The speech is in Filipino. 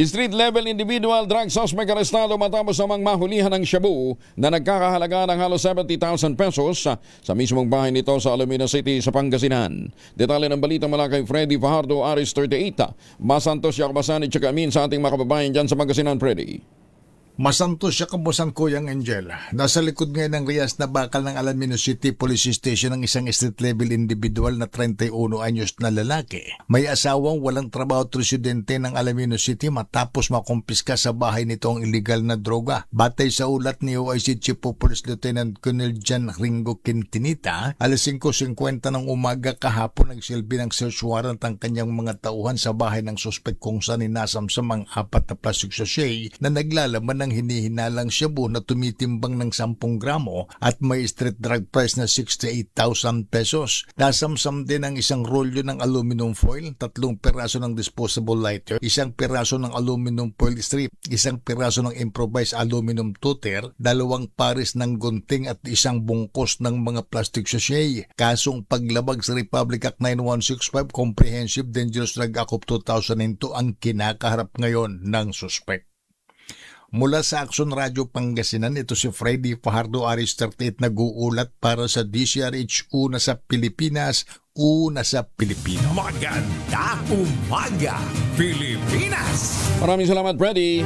Street-level individual drug suspect arestado matapos namang mahulihan ng shabu na nagkakahalaga ng halos 70,000 pesos sa mismong bahay nito sa Alomena City sa Pangasinan. Detalye ng balita mula kay Freddy Fajardo, Aris 38. Masantos siya kabasan at amin sa ating mga kababayan dyan sa Pangasinan, Freddy. Masantos siya kabusan Kuyang Angel. Nasa likod ngayon ng Rias na bakal ng Alomena City Police Station ng isang street-level individual na 31 anyos na lalaki. May asawang walang trabaho at residente ng Alomena City matapos makumpiska sa bahay nito ang illegal na droga. Batay sa ulat ni OIC Chief of Police Lieutenant Colonel John Ringo Quintinita, alas 5:50 ng umaga kahapon nagsilbi ng search warrant ang kanyang mga tauhan sa bahay ng suspect kung saan inasamsam ang 4 na plastic sachet na naglalaman ng hinihinalang shabu na tumitimbang ng 10 gramo at may street drug price na 68,000 pesos. Nasamsam din ang isang rolyo ng aluminum foil, 3 piraso ng disposable lighter, 1 piraso ng aluminum foil strip, 1 piraso ng improvised aluminum tuter, 2 pares ng gunting at 1 bungkos ng mga plastic sachet. Kasong paglabag sa Republic Act 9165 Comprehensive Dangerous Drug Act of 2002 ang kinakaharap ngayon ng suspect. Mula sa Action Radio Pangasinan, ito si Freddy Fajardo, Aris 38, nag-uulat para sa DCRH, una sa Pilipinas, una sa Pilipino. Maganda umaga, Pilipinas! Maraming salamat, Freddy.